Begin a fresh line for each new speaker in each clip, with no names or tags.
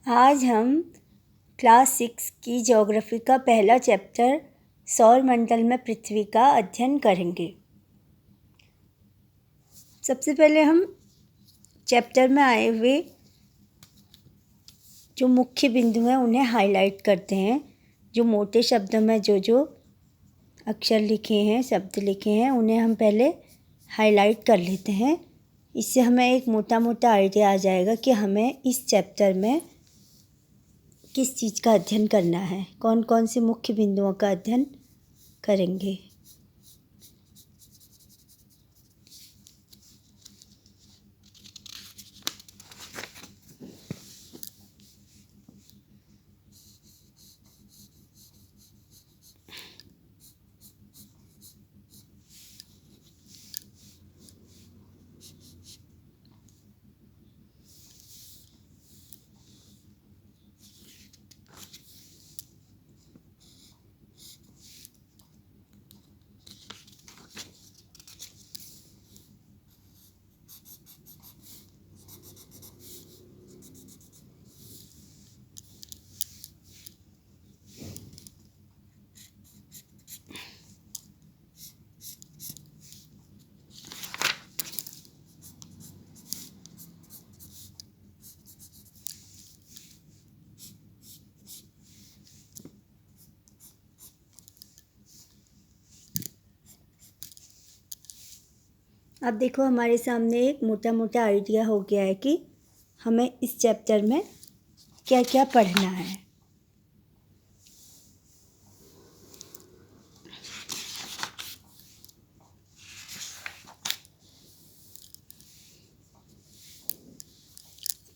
आज हम क्लास 6 की ज्योग्राफी का पहला चैप्टर सौरमंडल में पृथ्वी का अध्ययन करेंगे। सबसे पहले हम चैप्टर में आए हुए जो मुख्य बिंदु हैं उन्हें हाईलाइट करते हैं। जो मोटे शब्दों में जो अक्षर लिखे हैं, शब्द लिखे हैं, उन्हें हम पहले हाईलाइट कर लेते हैं। इससे हमें एक मोटा मोटा आइडिया आ जाएगा कि हमें इस चैप्टर में किस चीज़ का अध्ययन करना है, कौन कौन से मुख्य बिंदुओं का अध्ययन करेंगे। अब देखो, हमारे सामने एक मोटा मोटा आइडिया हो गया है कि हमें इस चैप्टर में क्या क्या पढ़ना है।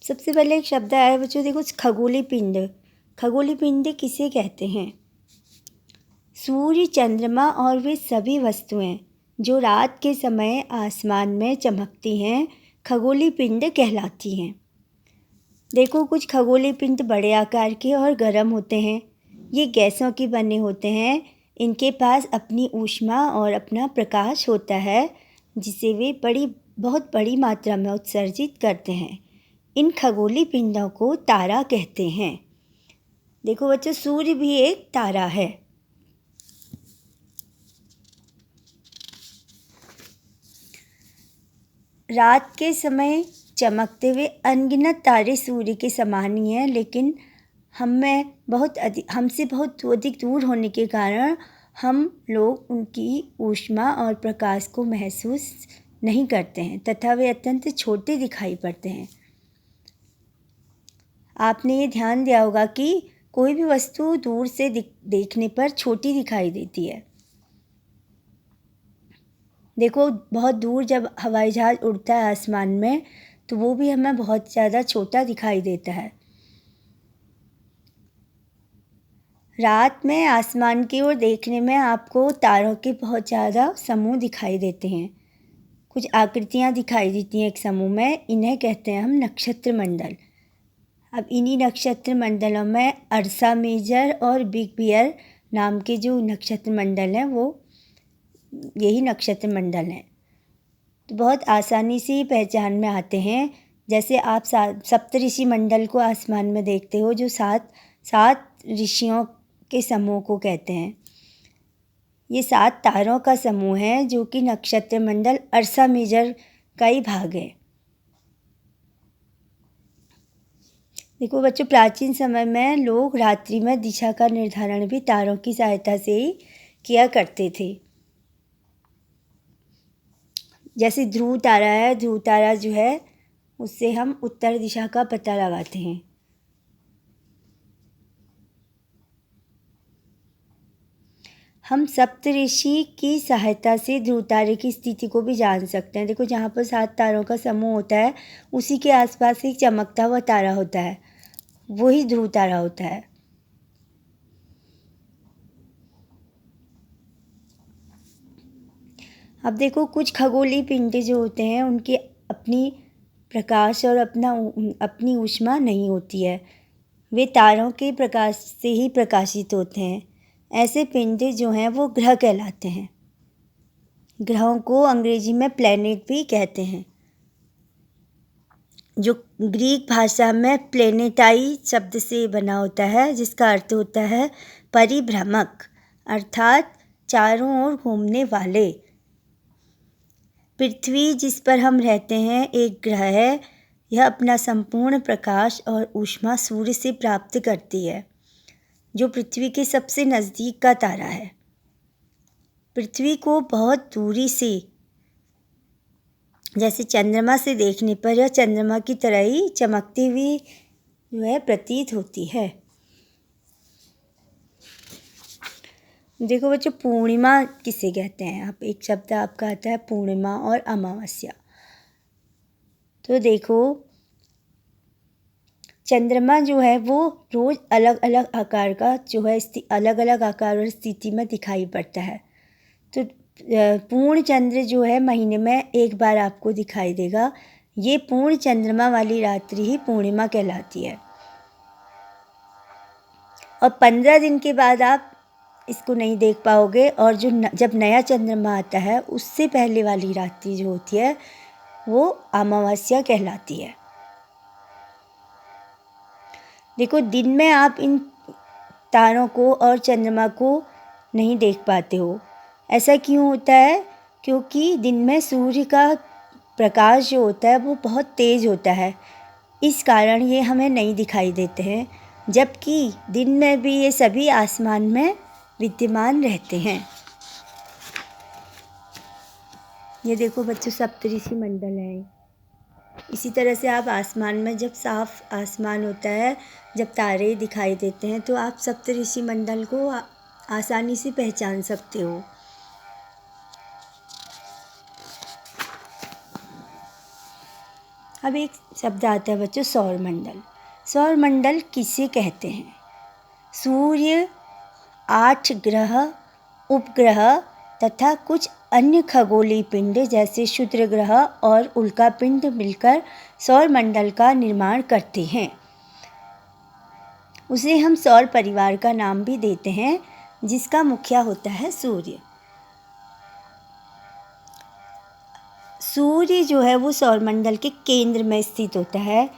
सबसे पहले एक शब्द आया बच्चों, देखो, खगोलीय पिंड। खगोलीय पिंड किसे कहते हैं? सूर्य, चंद्रमा और वे सभी वस्तुएं जो रात के समय आसमान में चमकती हैं, खगोलीय पिंड कहलाती हैं। देखो, कुछ खगोलीय पिंड बड़े आकार के और गर्म होते हैं। ये गैसों के बने होते हैं। इनके पास अपनी ऊष्मा और अपना प्रकाश होता है, जिसे वे बहुत बड़ी मात्रा में उत्सर्जित करते हैं। इन खगोलीय पिंडों को तारा कहते हैं। देखो बच्चों, सूर्य भी एक तारा है। रात के समय चमकते हुए अनगिनत तारे सूर्य के समान ही हैं, लेकिन हमसे बहुत अधिक दूर होने के कारण हम लोग उनकी ऊष्मा और प्रकाश को महसूस नहीं करते हैं तथा वे अत्यंत छोटे दिखाई पड़ते हैं। आपने ये ध्यान दिया होगा कि कोई भी वस्तु दूर से देखने पर छोटी दिखाई देती है। देखो, बहुत दूर जब हवाई जहाज़ उड़ता है आसमान में, तो वो भी हमें बहुत ज़्यादा छोटा दिखाई देता है। रात में आसमान की ओर देखने में आपको तारों के बहुत ज़्यादा समूह दिखाई देते हैं। कुछ आकृतियाँ दिखाई देती हैं एक समूह में, इन्हें कहते हैं हम नक्षत्र मंडल। अब इन्हीं नक्षत्र मंडलों में अर्सा मेजर और बिग बियर नाम के जो नक्षत्र मंडल हैं, वो यही नक्षत्र मंडल हैं। तो बहुत आसानी से पहचान में आते हैं। जैसे आप सप्तऋषि मंडल को आसमान में देखते हो, जो सात ऋषियों के समूह को कहते हैं। ये 7 तारों का समूह है, जो कि नक्षत्र मंडल अर्सा मेजर का ही भाग है। देखो बच्चों, प्राचीन समय में लोग रात्रि में दिशा का निर्धारण भी तारों की सहायता से ही किया करते थे। जैसे ध्रुव तारा है, ध्रुव तारा जो है, उससे हम उत्तर दिशा का पता लगाते हैं। हम सप्तऋषि की सहायता से ध्रुव तारे की स्थिति को भी जान सकते हैं। देखो, जहाँ पर 7 तारों का समूह होता है, उसी के आसपास एक चमकता हुआ तारा होता है, वही ध्रुव तारा होता है। अब देखो, कुछ खगोलीय पिंड जो होते हैं, उनकी अपनी प्रकाश और अपनी ऊष्मा नहीं होती है। वे तारों के प्रकाश से ही प्रकाशित होते हैं। ऐसे पिंड जो हैं वो ग्रह कहलाते हैं। ग्रहों को अंग्रेजी में प्लैनेट भी कहते हैं। जो ग्रीक भाषा में प्लेनेटाई शब्द से बना होता है, जिसका अर्थ होता है परिभ्रमक, अर्थात चारों ओर घूमने वाले। पृथ्वी जिस पर हम रहते हैं एक ग्रह है। यह अपना संपूर्ण प्रकाश और ऊष्मा सूर्य से प्राप्त करती है, जो पृथ्वी के सबसे नज़दीक का तारा है। पृथ्वी को बहुत दूरी से, जैसे चंद्रमा से देखने पर यह चंद्रमा की तरह ही चमकती हुई जो है प्रतीत होती है। देखो बच्चों, पूर्णिमा किसे कहते हैं? आप एक शब्द आपका आता है पूर्णिमा और अमावस्या। तो देखो, चंद्रमा जो है वो रोज़ अलग अलग आकार का जो है अलग अलग आकार और स्थिति में दिखाई पड़ता है। तो पूर्ण चंद्र जो है महीने में एक बार आपको दिखाई देगा। ये पूर्ण चंद्रमा वाली रात्रि ही पूर्णिमा कहलाती है। और 15 दिन के बाद आप इसको नहीं देख पाओगे, और जब नया चंद्रमा आता है उससे पहले वाली रात्रि जो होती है वो अमावस्या कहलाती है। देखो, दिन में आप इन तारों को और चंद्रमा को नहीं देख पाते हो। ऐसा क्यों होता है? क्योंकि दिन में सूर्य का प्रकाश जो होता है वो बहुत तेज़ होता है, इस कारण ये हमें नहीं दिखाई देते हैं, जबकि दिन में भी ये सभी आसमान में विद्यमान रहते हैं। ये देखो बच्चों, सप्तऋषि मंडल है। इसी तरह से आप आसमान में, जब साफ आसमान होता है, जब तारे दिखाई देते हैं, तो आप सप्तऋषि मंडल को आसानी से पहचान सकते हो। अब एक शब्द आता है बच्चों, सौरमंडल। सौरमंडल किसे कहते हैं? सूर्य, 8 ग्रह, उपग्रह तथा कुछ अन्य खगोलीय पिंड जैसे क्षुद्र ग्रह और उल्का पिंड मिलकर सौरमंडल का निर्माण करते हैं। उसे हम सौर परिवार का नाम भी देते हैं, जिसका मुखिया होता है सूर्य। सूर्य जो है वो सौरमंडल के केंद्र में स्थित होता है।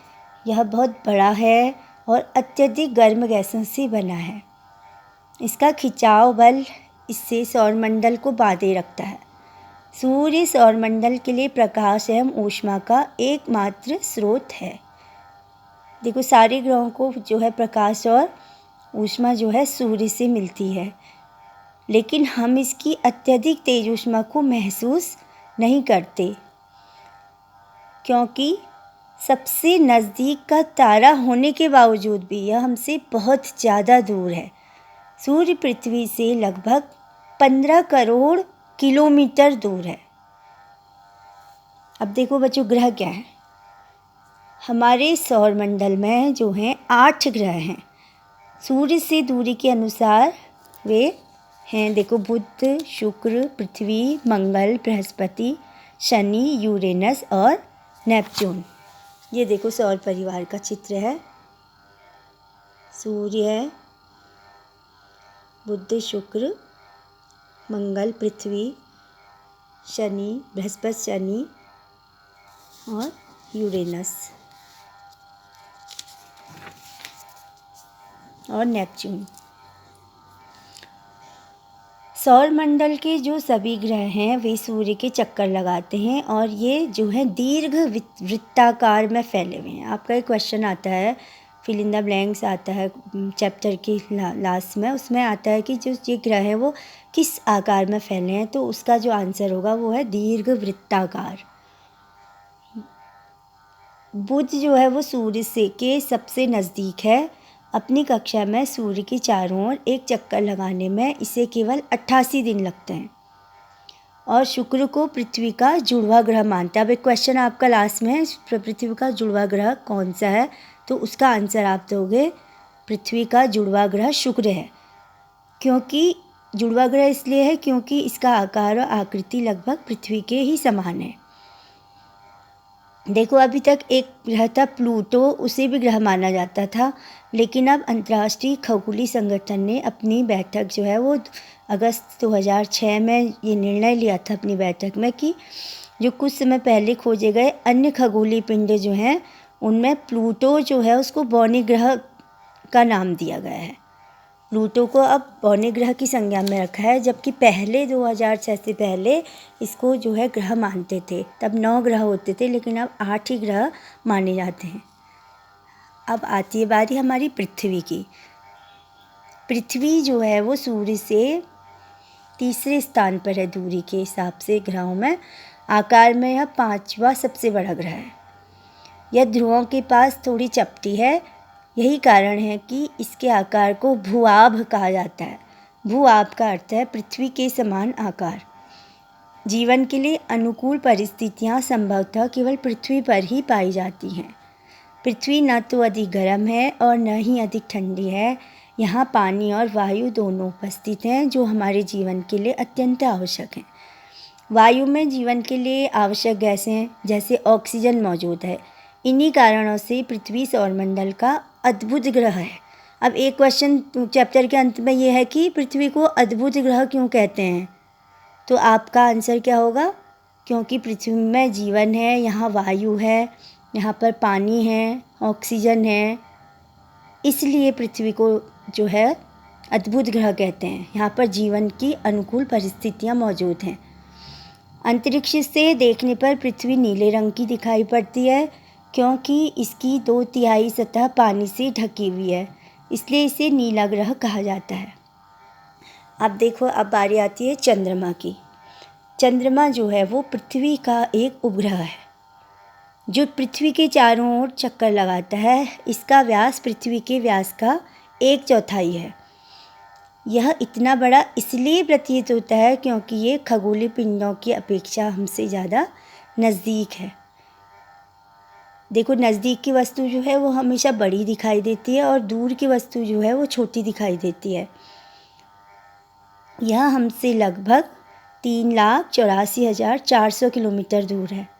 यह बहुत बड़ा है और अत्यधिक गर्म गैसों से बना है। इसका खिंचाव बल इससे सौरमंडल को बांधे रखता है। सूर्य सौरमंडल के लिए प्रकाश एवं ऊष्मा का एकमात्र स्रोत है। देखो, सारे ग्रहों को जो है प्रकाश और ऊष्मा जो है सूर्य से मिलती है, लेकिन हम इसकी अत्यधिक तेज ऊष्मा को महसूस नहीं करते, क्योंकि सबसे नज़दीक का तारा होने के बावजूद भी यह हमसे बहुत ज़्यादा दूर है। सूर्य पृथ्वी से लगभग 15 करोड़ किलोमीटर दूर है। अब देखो बच्चों, ग्रह क्या है? हमारे सौरमंडल में जो हैं 8 ग्रह हैं। सूर्य से दूरी के अनुसार वे हैं, देखो, बुध, शुक्र, पृथ्वी, मंगल, बृहस्पति, शनि, यूरेनस और नेपच्यून। ये देखो सौर परिवार का चित्र है। सूर्य है, बुध, शुक्र, मंगल, पृथ्वी, शनि, बृहस्पति, शनि और यूरेनस और नेपच्यून। सौरमंडल के जो सभी ग्रह हैं वे सूर्य के चक्कर लगाते हैं, और ये जो है दीर्घ वृत्ताकार में फैले हुए हैं। आपका एक क्वेश्चन आता है, फिल इन द ब्लैंक्स आता है चैप्टर के लास्ट में, उसमें आता है कि जो ये ग्रह है वो किस आकार में फैले हैं, तो उसका जो आंसर होगा वो है दीर्घ वृत्ताकार। बुध जो है वो सूर्य से के सबसे नज़दीक है। अपनी कक्षा में सूर्य के चारों ओर एक चक्कर लगाने में इसे केवल 88 दिन लगते हैं, और शुक्र को पृथ्वी का जुड़वा ग्रह मानता है। अब एक क्वेश्चन आपका लास्ट में है, पृथ्वी का जुड़वा ग्रह कौन सा है, तो उसका आंसर आप दोगे पृथ्वी का जुड़वा ग्रह शुक्र है। क्योंकि जुड़वा ग्रह इसलिए है क्योंकि इसका आकार और आकृति लगभग पृथ्वी के ही समान है। देखो, अभी तक एक ग्रह था प्लूटो, उसे भी ग्रह माना जाता था, लेकिन अब अंतर्राष्ट्रीय खगोलीय संगठन ने अपनी बैठक जो है वो अगस्त 2006 में ये निर्णय लिया था अपनी बैठक में कि जो कुछ समय पहले खोजे गए अन्य खगोलीय पिंड जो हैं उनमें प्लूटो जो है उसको बौने ग्रह का नाम दिया गया है। प्लूटो को अब बौने ग्रह की संज्ञा में रखा है, जबकि पहले 2006 से पहले इसको जो है ग्रह मानते थे। तब 9 ग्रह होते थे, लेकिन अब 8 ही ग्रह माने जाते हैं। अब आती है बारी हमारी पृथ्वी की। पृथ्वी जो है वो सूर्य से तीसरे स्थान पर है दूरी के हिसाब से ग्रहों में। आकार में यह 5वां सबसे बड़ा ग्रह है। यह ध्रुवों के पास थोड़ी चपटी है। यही कारण है कि इसके आकार को भूआभ कहा जाता है। भूआभ का अर्थ है पृथ्वी के समान आकार। जीवन के लिए अनुकूल परिस्थितियां संभवतः केवल पृथ्वी पर ही पाई जाती हैं। पृथ्वी न तो अधिक गर्म है और न ही अधिक ठंडी है। यहाँ पानी और वायु दोनों उपस्थित हैं, जो हमारे जीवन के लिए अत्यंत आवश्यक हैं। वायु में जीवन के लिए आवश्यक गैसें जैसे ऑक्सीजन मौजूद है। इन्हीं कारणों से पृथ्वी सौरमंडल का अद्भुत ग्रह है। अब एक क्वेश्चन चैप्टर के अंत में ये है कि पृथ्वी को अद्भुत ग्रह क्यों कहते हैं? तो आपका आंसर क्या होगा? क्योंकि पृथ्वी में जीवन है, यहाँ वायु है, यहाँ पर पानी है, ऑक्सीजन है, इसलिए पृथ्वी को जो है अद्भुत ग्रह कहते हैं। यहाँ पर जीवन की अनुकूल परिस्थितियाँ मौजूद हैं। अंतरिक्ष से देखने पर पृथ्वी नीले रंग की दिखाई पड़ती है, क्योंकि इसकी 2/3 सतह पानी से ढकी हुई है, इसलिए इसे नीला ग्रह कहा जाता है। अब देखो, अब बारी आती है चंद्रमा की। चंद्रमा जो है वो पृथ्वी का एक उपग्रह है जो पृथ्वी के चारों ओर चक्कर लगाता है। इसका व्यास पृथ्वी के व्यास का 1/4 है। यह इतना बड़ा इसलिए प्रतीत होता है क्योंकि ये खगोलीय पिंडों की अपेक्षा हमसे ज़्यादा नज़दीक है। देखो, नज़दीक की वस्तु जो है वो हमेशा बड़ी दिखाई देती है और दूर की वस्तु जो है वो छोटी दिखाई देती है। यह हमसे लगभग 3,84,400 किलोमीटर दूर है।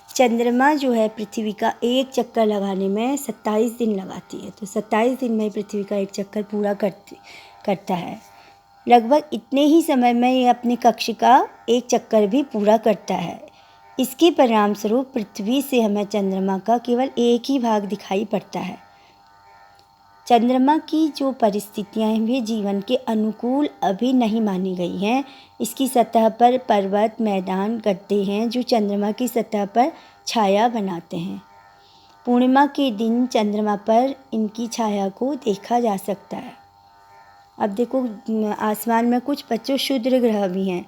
चंद्रमा जो है पृथ्वी का एक चक्कर लगाने में 27 दिन लगाती है। तो 27 दिन में पृथ्वी का एक चक्कर पूरा करता है। लगभग इतने ही समय में ये अपने कक्ष का एक चक्कर भी पूरा करता है। इसके परिणाम स्वरूप पृथ्वी से हमें चंद्रमा का केवल एक ही भाग दिखाई पड़ता है। चंद्रमा की जो परिस्थितियाँ हैं वे जीवन के अनुकूल अभी नहीं मानी गई हैं। इसकी सतह पर पर्वत, मैदान, गड्ढे हैं जो चंद्रमा की सतह पर छाया बनाते हैं। पूर्णिमा के दिन चंद्रमा पर इनकी छाया को देखा जा सकता है। अब देखो, आसमान में कुछ बच्चों क्षुद्र ग्रह भी हैं।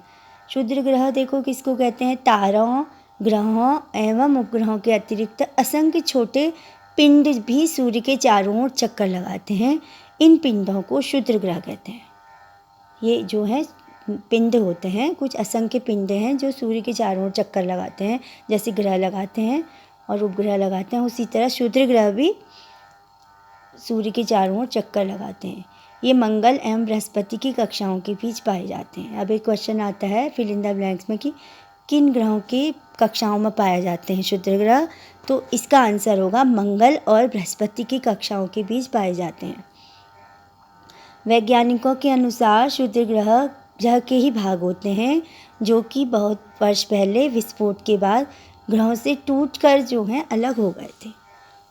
क्षुद्र ग्रह देखो किसको कहते हैं? तारों, ग्रहों एवं उपग्रहों के अतिरिक्त असंख्य छोटे पिंड भी सूर्य के चारों ओर चक्कर लगाते हैं। इन पिंडों को क्षुद्र ग्रह कहते हैं। ये जो है पिंड होते हैं, कुछ असंख्य पिंड हैं जो सूर्य के चारों ओर चक्कर लगाते हैं। जैसे ग्रह लगाते हैं और उपग्रह लगाते हैं, उसी तरह क्षुद्र ग्रह भी सूर्य के चारों ओर चक्कर लगाते हैं। ये मंगल एवं बृहस्पति की कक्षाओं के बीच पाए जाते हैं। अब एक क्वेश्चन आता है फिल इन द ब्लैंक्स में कि किन ग्रहों की कक्षाओं में पाए जाते हैं क्षुद्र ग्रह? तो इसका आंसर होगा मंगल और बृहस्पति की कक्षाओं के बीच पाए जाते हैं। वैज्ञानिकों के अनुसार क्षुद्र ग्रह के ही भाग होते हैं जो कि बहुत वर्ष पहले विस्फोट के बाद ग्रहों से टूटकर जो हैं अलग हो गए थे।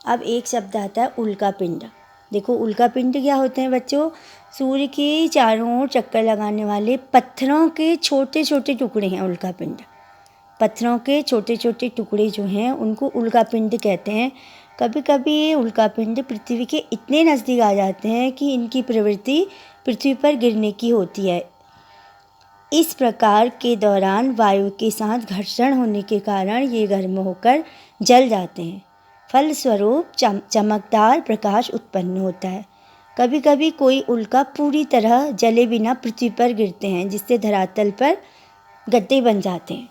अब एक शब्द आता है उल्कापिंड। देखो, उल्कापिंड क्या होते हैं बच्चों? सूर्य के चारों ओर चक्कर लगाने वाले पत्थरों के छोटे छोटे टुकड़े हैं उल्कापिंड। पत्थरों के छोटे छोटे टुकड़े जो हैं उनको उल्कापिंड कहते हैं। कभी कभी ये उल्कापिंड पृथ्वी के इतने नज़दीक आ जाते हैं कि इनकी प्रवृत्ति पृथ्वी पर गिरने की होती है। इस प्रकार के दौरान वायु के साथ घर्षण होने के कारण ये गर्म होकर जल जाते हैं। फलस्वरूप चमकदार प्रकाश उत्पन्न होता है। कभी कभी कोई उल्का पूरी तरह जले बिना पृथ्वी पर गिरते हैं, जिससे धरातल पर गड्ढे बन जाते हैं।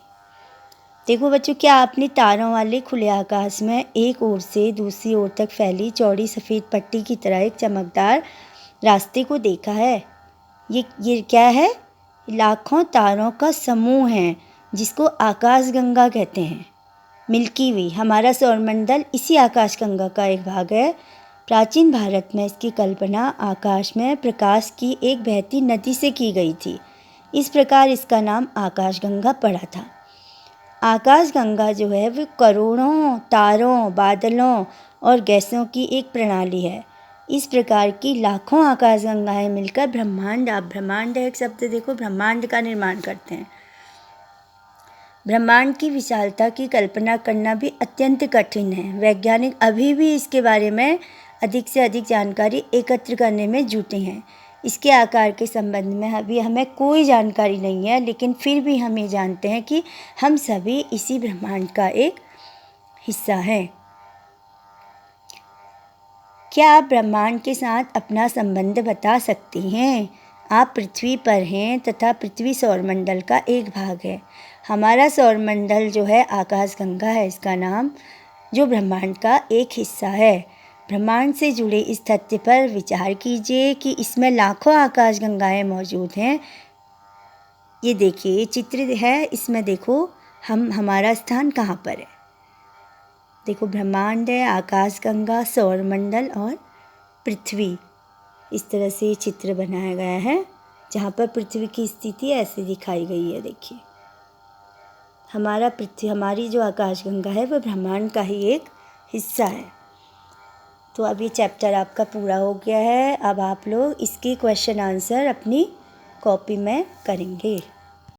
देखो बच्चों, क्या आपने तारों वाले खुले आकाश में एक ओर से दूसरी ओर तक फैली चौड़ी सफ़ेद पट्टी की तरह एक चमकदार रास्ते को देखा है? ये क्या है? लाखों तारों का समूह है जिसको आकाशगंगा कहते हैं। मिल्की वे, हमारा सौरमंडल इसी आकाशगंगा का एक भाग है। प्राचीन भारत में इसकी कल्पना आकाश में प्रकाश की एक बहती नदी से की गई थी। इस प्रकार इसका नाम आकाशगंगा पड़ा था। आकाशगंगा जो है वो करोड़ों तारों, बादलों और गैसों की एक प्रणाली है। इस प्रकार की लाखों आकाशगंगाएं मिलकर ब्रह्मांड, आप ब्रह्मांड एक शब्द देखो, ब्रह्मांड का निर्माण करते हैं। ब्रह्मांड की विशालता की कल्पना करना भी अत्यंत कठिन है। वैज्ञानिक अभी भी इसके बारे में अधिक से अधिक जानकारी एकत्र करने में जुटे हैं। इसके आकार के संबंध में अभी हमें कोई जानकारी नहीं है, लेकिन फिर भी हम ये जानते हैं कि हम सभी इसी ब्रह्मांड का एक हिस्सा हैं। क्या आप ब्रह्मांड के साथ अपना संबंध बता सकते हैं? आप पृथ्वी पर हैं तथा पृथ्वी सौरमंडल का एक भाग है। हमारा सौरमंडल जो है आकाशगंगा है इसका नाम, जो ब्रह्मांड का एक हिस्सा है। ब्रह्मांड से जुड़े इस तथ्य पर विचार कीजिए कि इसमें लाखों आकाशगंगाएं मौजूद हैं। ये देखिए, ये चित्र है, इसमें देखो हमारा स्थान कहाँ पर है। देखो, ब्रह्मांड है, आकाशगंगा, सौरमंडल और पृथ्वी। इस तरह से ये चित्र बनाया गया है, जहाँ पर पृथ्वी की स्थिति ऐसे दिखाई गई है। देखिए, हमारी जो आकाशगंगा है वो ब्रह्मांड का ही एक हिस्सा है। तो अब ये चैप्टर आपका पूरा हो गया है। अब आप लोग इसके क्वेश्चन आंसर अपनी कॉपी में करेंगे।